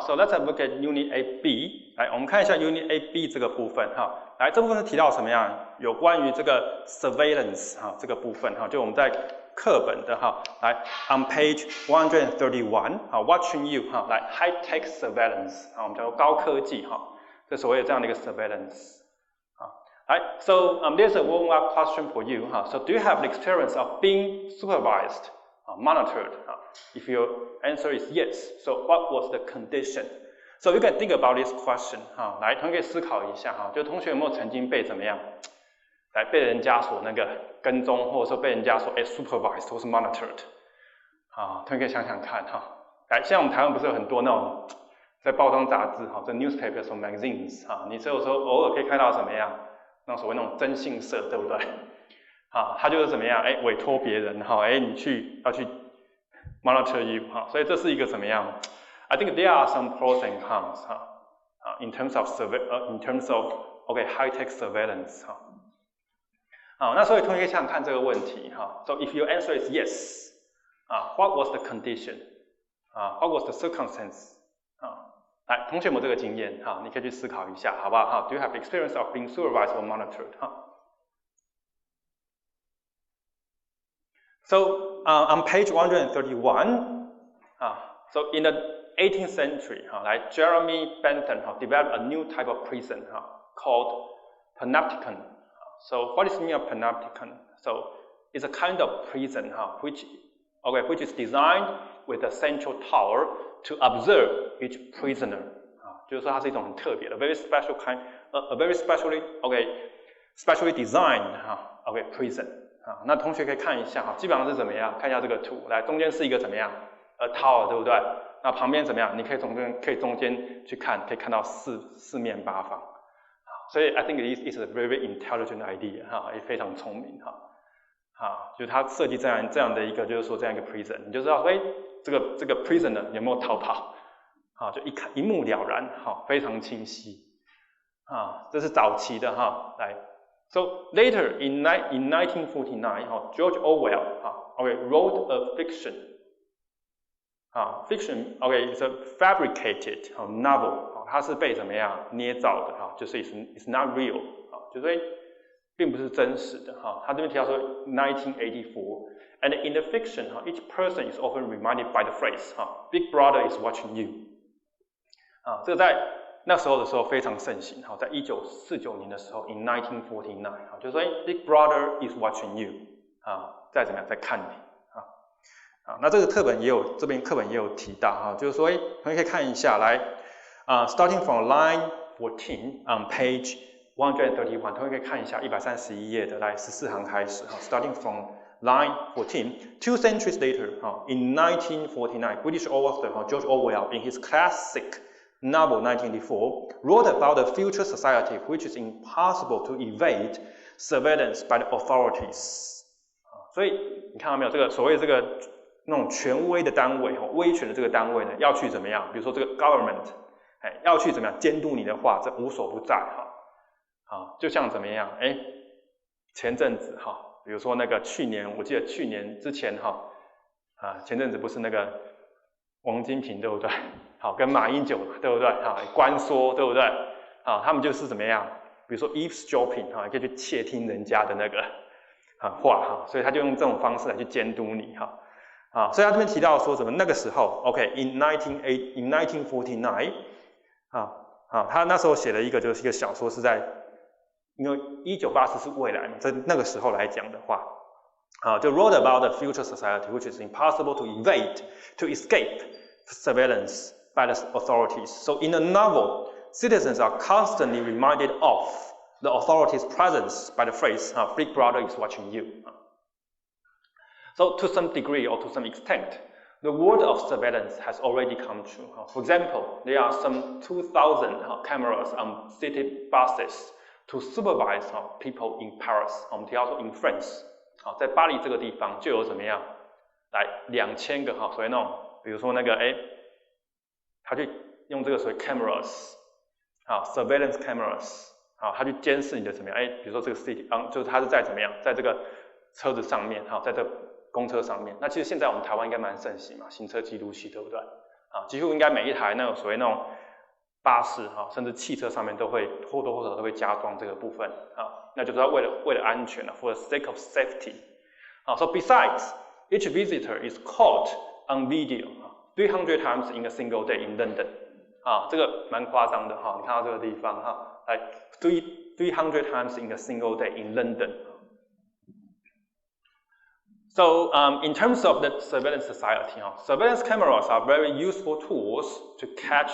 So let's have a look at Unit AB。来，我们看一下 Unit AB 这个部分哈。来，这部分是提到什么样？有关于这个 surveillance 哈这个部分哈，就我们在课本的哈，来 on page 131哈 ，watching you 哈，来 high tech surveillance 啊，我们叫做高科技哈，这所谓的这样的一个 surveillance 啊。来 ，so there's a warm-up question for you 哈。So do you have the experience of being supervised, monitored? If your answer is yes, so what was the condition? So you can think about this question 哈，来，同学可以思考一下哈，就同学有没有曾经被怎么样？来被人家所那个跟踪，或者说被人家所supervised 或是 monitored， 啊，同学可以想想看哈。来，像我们台湾不是有很多那种在报章杂志哈，这 newspapers or magazines 哈，你只有时候偶尔可以看到什么样，那种所谓那种征信社，对不对？啊，他就是怎么样，委托别人哈，你要去 monitor you 哈，所以这是一个怎么样 ？I think there are some pros and cons 哈，in terms of high tech surveillance 哈。好，那所以同学可以想想看这个问题哈。So if your answer is yes, what was the condition? What was the circumstance? 来，同学有没有这个经验哈？你可以去思考一下，好不好？哈 ，Do you have experience of being supervised or monitored? 哈。So on page 131, so in the 18th century, 来 Jeremy Bentham developed a new type of prison called panopticon. So what is the meaning of panopticon? So it's a kind of prison which is designed with a central tower to observe each prisoner. 就是说它是一种很特别的 very special kind, a very specially designed prison. 那同学可以看一下基本上是怎么样？看一下这个图，来中间是一个怎么样？tower 对不对？那旁边怎么样？你可以中间去看，可以看到四面八方。所以 I think it is a very intelligent idea 也非常聪明就是他设计这样的一个，就是说这样一个 prison， 你就知道说，这个 prisoner 有没有逃跑就一目了然非常清晰这是早期的来 ，so later in 1949 George Orwell wrote a fiction is a fabricated novel。它是被怎么样捏造的就是 it's not real 就是并不是真实的他这边提到说 1984 and in the fiction each person is often reminded by the phrase Big Brother is watching you 这个在那时候的时候非常盛行在1949年的时候 in 1949就是说Big Brother is watching you 再怎么样在看你那这个这边课本也有提到就是说同学可以看一下来starting from line 14 on page 131， 同学可以看一下131页的来14行开始starting from line 14 2 centuries later in 1949 British author George Orwell in his classic novel 1984 wrote about a future society which is impossible to evade surveillance by the authorities 所以你看到没有这个所谓这个那种权威的单位威权的这个单位呢要去怎么样比如说这个 government要去怎么样监督你的话，这无所不在就像怎么样前阵子比如说那个我记得去年之前前阵子不是那个王金平对不对？跟马英九对不对？关说对不对？他们就是怎么样？比如说 eavesdropping 也可以去窃听人家的那个话所以他就用这种方式来去监督你所以他这边提到说什么那个时候 in 1949他那时候写了一个就是一个小说是在因为1984是未来嘛在那个时候来讲的话就 wrote about the future society which is impossible to escape surveillance by the authorities. So in the novel, citizens are constantly reminded of the authorities' presence by the phrase, Big Brother is watching you. So to some degree or to some extent, the world of surveillance has already come true. For example, there are some 2,000 cameras on city buses to supervise people in Paris. 我们提到说 in France, 在巴黎这个地方就有怎么样来2000个所谓那种，比如说那个他去用这个所谓 cameras, surveillance cameras, 他去监视你的怎么样？比如说这个 city, 就是他是在怎么样，在这个车子上面，在这个公车上面。那其实现在我们台湾应该蛮盛行嘛，行车记录器，对不对？几乎应该每一台那种所谓那种巴士甚至汽车上面都会或多或少都会加装这个部分那就是为了安全for the sake of safety so besides each visitor is caught on video 300 times in a single day in London 这个蛮夸张的你看到这个地方来300 times in a single day in London. So in terms of the surveillance society, surveillance cameras are very useful tools to catch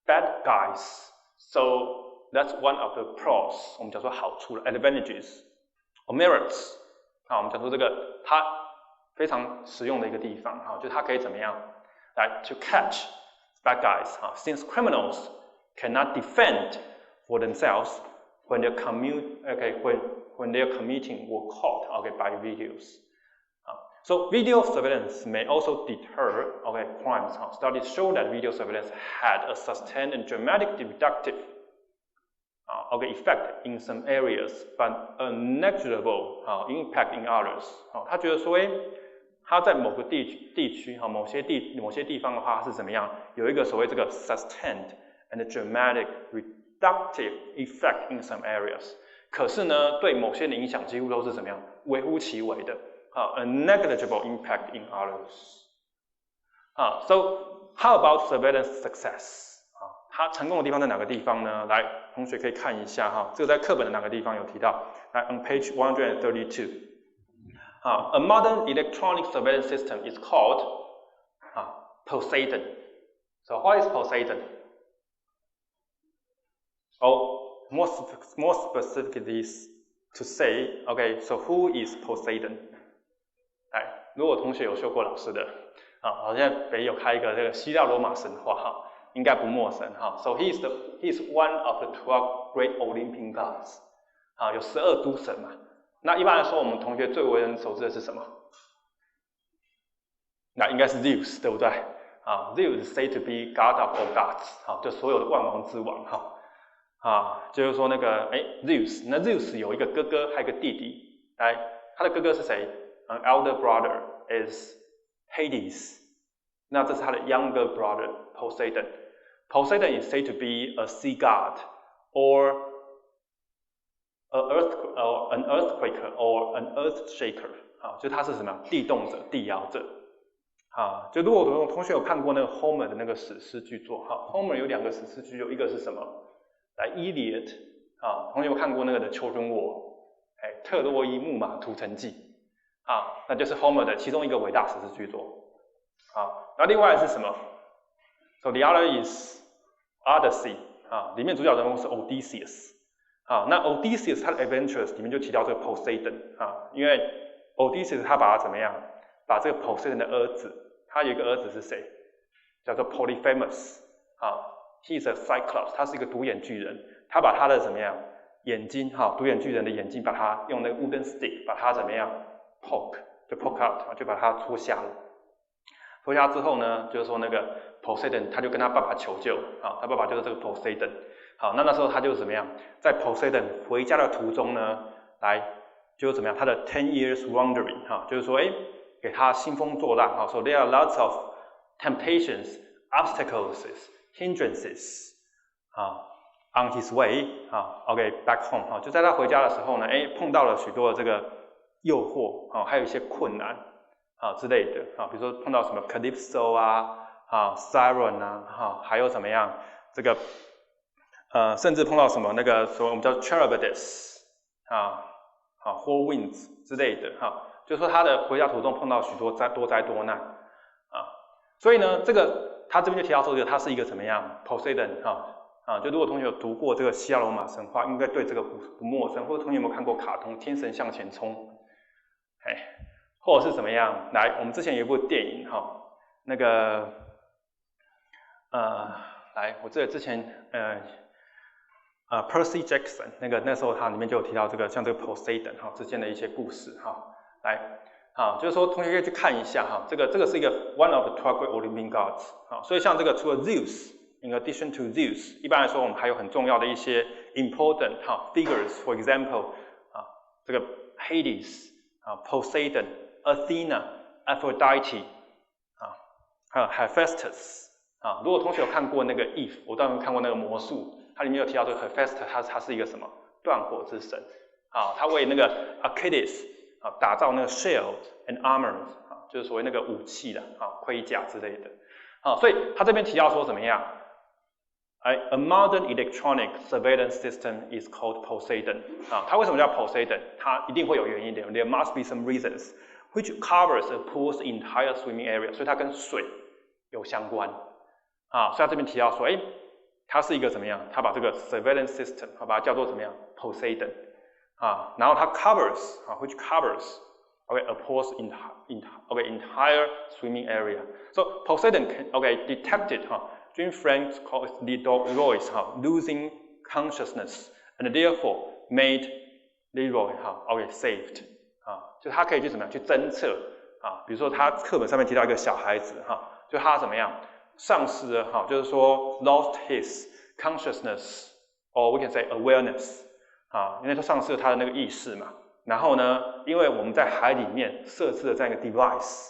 bad guys. So that's one of the pros. 我们讲说好处 advantages or merits. 我们讲说这个它非常实用的一个地方就是它可以怎么样来 to catch bad guys since criminals cannot defend for themselves when they're when they're committing or caught by videos. So video surveillance may also deter crimes. Studies show that video surveillance had a sustained and dramatic reductive effect in some areas, but a negligible impact in others. 他觉得说，它在某个地区某些地方的话是怎么样？有一个所谓这个 sustained and dramatic reductive effect in some areas. 可是呢，对某些的影响几乎都是怎么样？微乎其微的。A negligible impact in others. So how about surveillance success? 它成功的地方在哪个地方呢？来，同学可以看一下这个在课本的哪个地方有提到？来 ，on page 132. A modern electronic surveillance system is called Poseidon. So what is Poseidon? More specifically to say, so who is Poseidon? 如果同学有修过老师的好像北有开一个这个希腊罗马神话应该不陌生So he is one of the 12 great Olympian gods 有12诸神嘛。那一般来说，我们同学最为人熟知的是什么？那应该是 Zeus， 对不对？Zeus is said to be god of all gods 就所有的万王之王就是说那个Zeus， 那 Zeus 有一个哥哥，还有一个弟弟。来，他的哥哥是谁？An elder brother is Hades. 那这是他的 younger brother Poseidon. Poseidon is said to be a sea god or an earthquaker or an earth shaker. 就他是什么？地动者、地摇者。就如果同学有看过那个 Homer 的那个史诗巨作，Homer 有2个史诗巨作，一个是什么？来 Iliad 同学有看过那个的 Children War？ 特洛伊木马屠城记。那就是 Homer 的其中一个伟大史诗巨作。那另外是什么 ？So the other is Odyssey 里面主角人物是 Odysseus 那 Odysseus 他的 Adventures 里面就提到这个 Poseidon 因为 Odysseus 他把他怎么样？把这个 Poseidon 的儿子，他有一个儿子是谁？叫做 Polyphemus he is a Cyclops， 他是一个独眼巨人，他把他的怎么样？眼睛独眼巨人的眼睛，把他用那个 wooden stick 把他怎么样？ poke out 就把他戳瞎了。戳瞎之后呢，就是说那个 Poseidon 他就跟他爸爸求救他爸爸就是这个 Poseidon 那时候他就怎么样？在 Poseidon 回家的途中呢，来就怎么样？他的 10 years wandering 就是说给他兴风作浪So there are lots of temptations, obstacles, hindrances on his way back home 就在他回家的时候呢碰到了许多的这个诱惑还有一些困难之类的比如说碰到什么 Calypso Siren 还有怎么样这个甚至碰到什么那个说我们叫 Charybdis Four Winds 之类的就是说他的回家途中碰到许多多灾多难所以呢这个他这边就提到说他是一个怎么样 Poseidon 就如果同学有读过这个希腊罗马神话，应该对这个不陌生，或者同学有没有看过卡通《天神向前冲》？或者是怎么样？来，我们之前有一部电影那个来，我记得之前Percy Jackson 那时候它里面就有提到这个像这个 Poseidon 之间的一些故事来就是说同学可以去看一下这个是一个 one of the 12 great Olympian gods 所以像这个除了 Zeus。In addition to Zeus， 一般来说我们还有很重要的一些 important figures，for example 这个 Hades Poseidon Athena Aphrodite 还有 Hephaestus 啊，如果同学有看过那个 Eve， 我当然看过那个魔术，它里面有提到这个 Hephaestus， 它是一个什么断火之神啊，他为那个 Achilles 啊打造那个 shield and armor 啊，就是所谓那个武器的啊盔甲之类的啊，所以他这边提到说怎么样？A modern electronic surveillance system is called Poseidon 啊，它为什么叫 Poseidon？ 它一定会有原因的 ，There must be some reasons which covers a pool's entire swimming area， 所以它跟水有相关。啊，所以他这边提到说，它是一个怎么样？他把这个 surveillance system， 把它叫做怎么样 ？Poseidon， 啊，然后它 covers 啊 ，which covers a pool's entire swimming area. So Poseidon can detected Jim Franks called Leroy's losing consciousness, and therefore made Leroy saved 啊，就他可以去怎么样去侦测啊？比如说他课本上面提到一个小孩子就他怎么样？丧失了就是说 lost his consciousness or we can say awareness 啊，因为他丧失了他的那个意识嘛。然后呢，因为我们在海里面设置了这样一个 device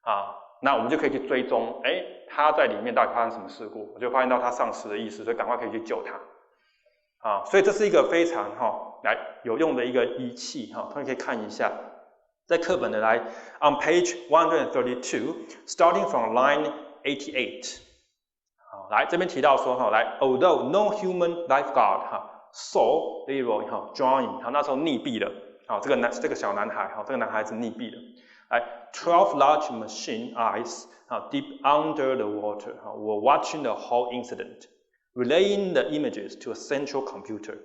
啊，那我们就可以去追踪，他在里面到底发生什么事故，我就发现到他丧失了意识，所以赶快可以去救他啊。所以这是一个非常有用的一个仪器同学可以看一下，在课本的来 on page 132 starting from line 88， 好，来这边提到说来 although no human lifeguard saw Leroy drowning， 那时候溺毙了，这个小男孩这个男孩子溺毙了，来 12 large machine eyes deep under the water were watching the whole incident, relaying the images to a central computer.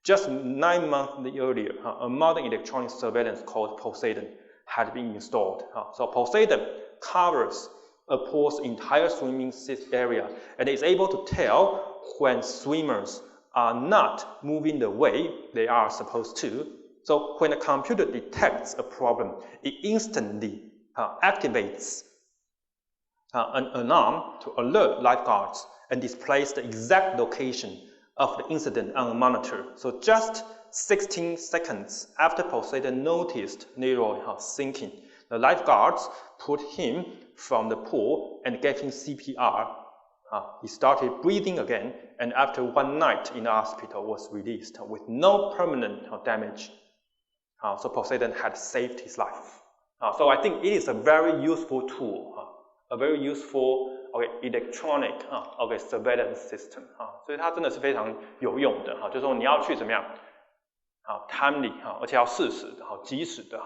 Just 9 months earlier, a modern electronic surveillance called Poseidon had been installed. So Poseidon covers a pool's entire swimming area and is able to tell when swimmers are not moving the way they are supposed to. So when a computer detects a problem, it instantly activates an alarm to alert lifeguards and displays the exact location of the incident on a monitor. So just 16 seconds after Poseidon noticed Leroy sinking, the lifeguards put him from the pool and gave him CPR. He started breathing again, and after 1 night in the hospital was released with no permanent damage. So Poseidon had saved his life. So I think it is a very useful tool, a very useful electronic surveillance system 所以它真的是非常有用的就是说你要去怎么样timely 而且要适时的及时的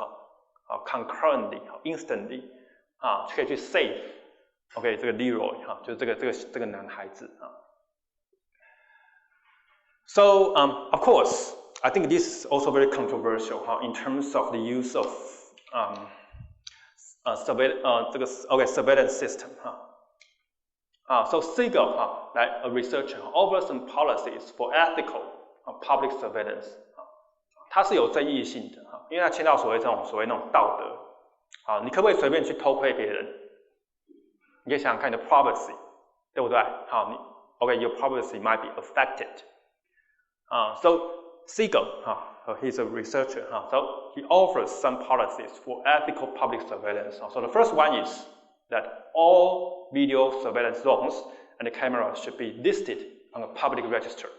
concurrently instantly 可以去 save 这个 Leroy 就是这个男孩子So of course I think this is also very controversial in terms of the use of surveillance system So Siegel a researcher offers some policies for ethical public surveillance 它是有争议性的因为它牵到所谓那种道德你可不可以随便去偷窥别人？你可以想想看你的 privacy 对不对your privacy might be affected So Siegel he's a researcher so he offers some policies for ethical public surveillance So the first one is that all video surveillance zones and the cameras should be listed on a public register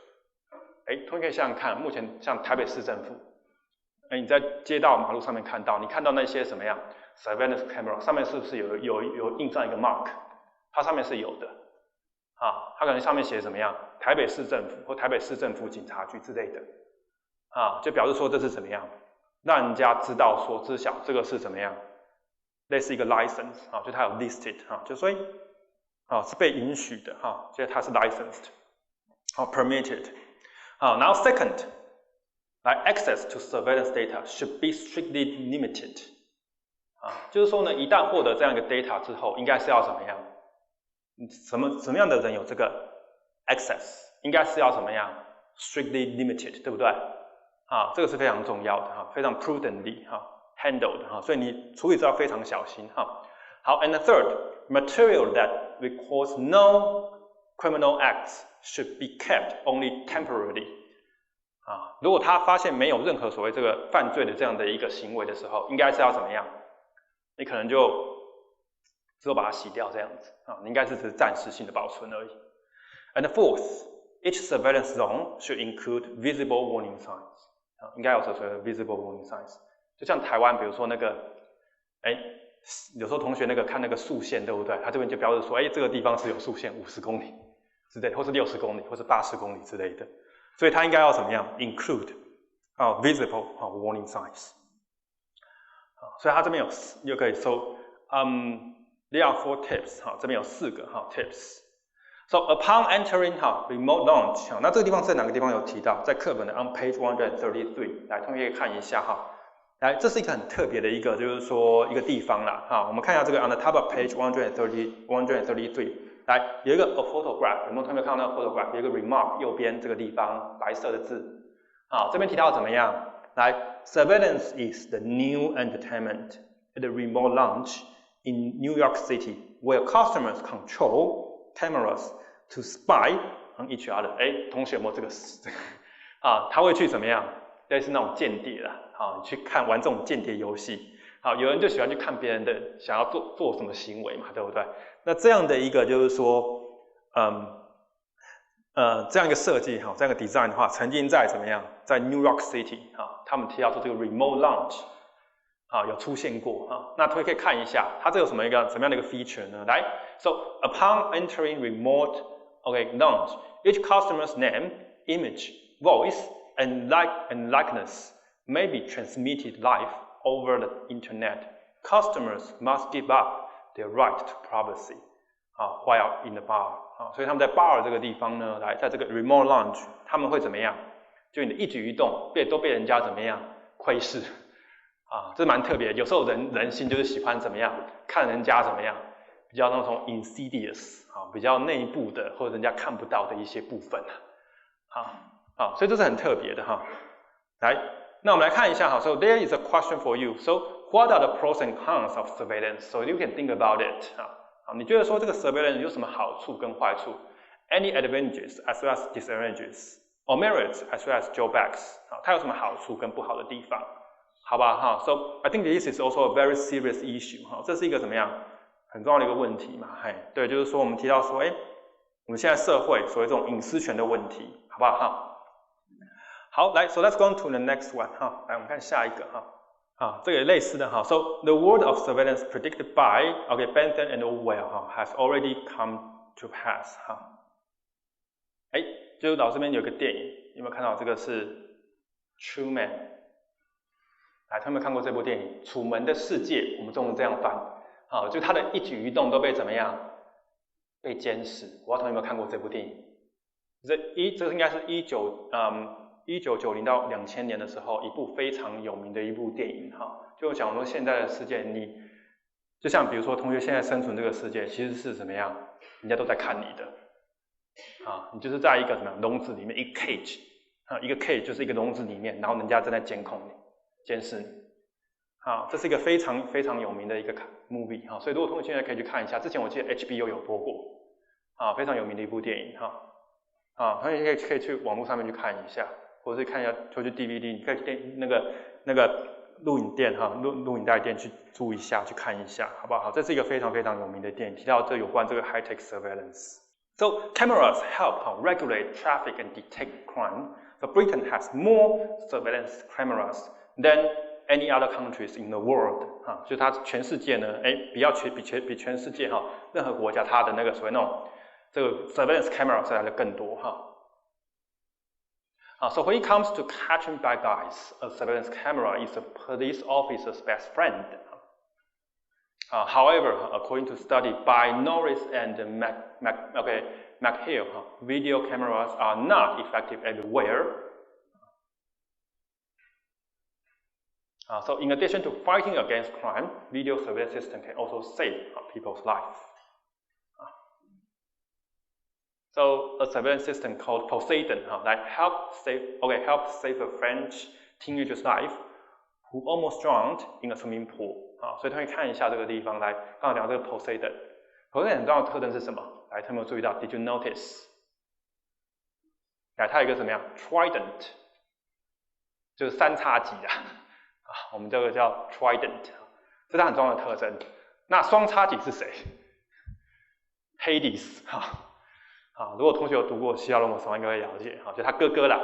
同学可以想想看目前像台北市政府你在街道马路上面看到你看到那些什么样 surveillance camera 上面是不是有印上一个 mark 它上面是有的它可能上面写什么样台北市政府或台北市政府警察局之类的就表示说这是怎么样让人家知道说知晓这个是怎么样类似一个 license 就它有 listed 就所以是被允许的所以它是 licensed permitted now second access to surveillance data should be strictly limited 就是说呢一旦获得这样一个 data 之后应该是要怎么样什么样的人有这个 access 应该是要怎么样 strictly limited 对不对这个是非常重要的非常 prudently handled 所以你处理这要非常小心好 and the third material that records no criminal acts should be kept only temporarily如果他发现没有任何所谓这个犯罪的这样的一个行为的时候应该是要怎么样你可能就之后把它洗掉这样子啊，你应该是只是暂时性的保存而已。And fourth, each surveillance zone should include visible warning signs 啊，应该有所谓的 visible warning signs。就像台湾，比如说那个，有时候同学那个看那个速线，对不对？他这边就标志说，这个地方是有速线50公里之类，或是60公里，或是80公里之类的。所以它应该要怎么样 ？include visible warning signs。所以它这边有可以搜there are 4 tips 这边有4个tips。So upon entering remote launch 那这个地方在哪个地方有提到？在课本的 on page 133，来同学可以看一下来，这是一个很特别的一个，就是说一个地方啦我们看一下这个 on the top of page 133，来有一个 a photograph， 有没有同学看到那个 photograph？ 有一个 remark 右边这个地方白色的字，这边提到怎么样？来 ，surveillance is the new entertainment at the remote launch in New York City, where customers control cameras to spy on each other。同学有没有这个他会去怎么样？类似那种间谍啦，你去玩这种间谍游戏，有人就喜欢去看别人的想要做什么行为嘛，对不对？那这样的一个就是说，这样一个设计这样一个 design 的话，曾经在怎么样，在 New York City 他们提到说这个 remote launch 有出现过那同学可以看一下，它这有什么样的一个 feature 呢？来 ，so upon entering remote launch, each customer's name, image, voice, and likeness may be transmitted live over the internet. Customers must give up their right to privacy while in the bar. 所以他们在 bar 这个地方呢，来在这个 remote launch， 他们会怎么样？就你的一举一动都被人家怎么样窥视这蛮特别的。有时候人心就是喜欢怎么样看人家怎么样，比较那种 insidious 比较内部的或者人家看不到的一些部分所以这是很特别的来，那我们来看一下So there is a question for you. So what are the pros and cons of surveillance? So you can think about it. 你觉得说这个 surveillance 有什么好处跟坏处 ？Any advantages as well as disadvantages, or merits as well as drawbacks? 它有什么好处跟不好的地方？好吧So I think this is also a very serious issue 这是一个怎么样很重要的一个问题嘛？对，就是说我们提到说，我们现在社会所谓这种隐私权的问题，好不好好，来 ，so let's go on to the next one 来我们看下一个这个也类似的So the world of surveillance predicted by Bentham and Orwell has already come to pass 就是老师这边有个电影，有没有看到？这个是 Truman。来，他们有没有看过这部电影《楚门的世界》？我们中文这样翻就他的一举一动都被怎么样？被监视。我不知道同学有没有看过这部电影？这应该是1990到2000年的时候，一部非常有名的一部电影就讲说现在的世界，你就像比如说同学现在生存这个世界，其实是怎么样？人家都在看你的你就是在一个什么笼子里面，一个 cage 一个 cage 就是一个笼子里面，然后人家正在监控你、监视你这是一个非常非常有名的一个 movie 所以如果同学现在可以去看一下，之前我记得 HBO 有播过非常有名的一部电影同学可以去网络上面去看一下。或者是看一下，就去 DVD， 你可以去那个录影店录影带店去租一下，去看一下，好不好？这是一个非常非常有名的电影，提到这有关这个 high-tech surveillance. So cameras help regulate traffic and detect crime. So Britain has more surveillance cameras than any other countries in the world. 就是它全世界呢，比全世界任何国家它的那个所谓那种这个 surveillance cameras 来的更多So when it comes to catching bad guys, a surveillance camera is a police officer's best friend. However, according to study by Norris and McHale, video cameras are not effective everywhere. So in addition to fighting against crime, video surveillance system can also save people's life. So a surveillance system called Poseidon helped save a French teenager's life who almost drowned in a swimming pool. 所以他们看一下这个地方来，刚刚讲这个 Poseidon 很重要的特征是什么？来，他们有注意到 ？Did you notice？ 来，它有一个怎么样 ？Trident， 就是三叉戟我们这个叫 Trident， 这是它很重要的特征。那双叉戟是谁 ？Hades 如果同学有读过希腊罗马神话，应该会了解就他哥哥啦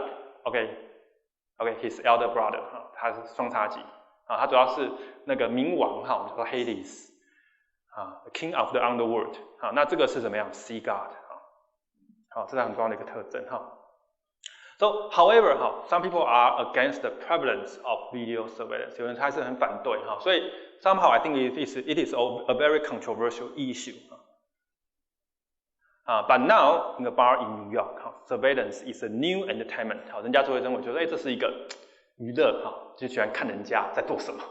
，his elder brother 他是双叉戟他主要是那个冥王我们叫做 Hades the king of the underworld 那这个是怎么样 ？Sea god 这是很重要的一个特征So, however, some people are against the prevalence of video surveillance. 有人还是很反对所以 somehow I think it is a very controversial issue. But now in a bar in New York, surveillance is a new entertainment. 人家就会认为这是一个娱乐就喜欢看人家在做什么。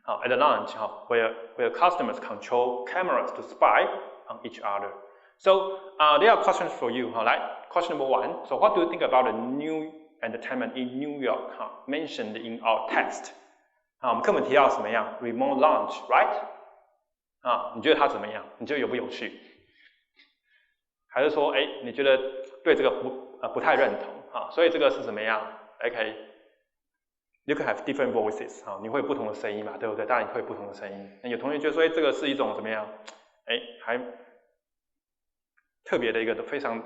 At the lounge, where customers control cameras to spy on each other. So there are questions for you. Question number 1. So what do you think about the new entertainment in New York mentioned in our text? 我们课本提到什么样 ？Remote lounge, right? 你觉得它怎么样？你觉得有不有趣？还是说，你觉得对这个不太认同所以这个是怎么样 ？OK。You can have different voices 你会有不同的声音嘛，对不对？当然你会有不同的声音。那有同学觉得说，这个是一种怎么样？还特别的一个非常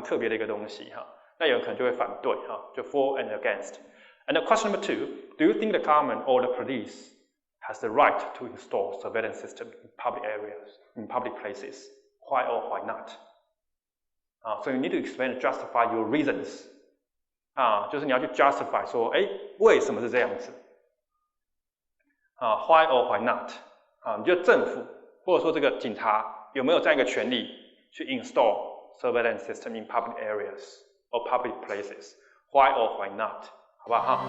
特别的一个东西那有人可能就会反对就 for and against. And question number 2, do you think the government or the police has the right to install surveillance system in public areas, in public places? Why or why not? So you need to explain and justify your reasons. 就是你要去 justify 说，为什么是这样子？Why or why not？你觉得政府或者说这个警察有没有这样一个权利去 install surveillance system in public areas or public places？Why or why not？好不好？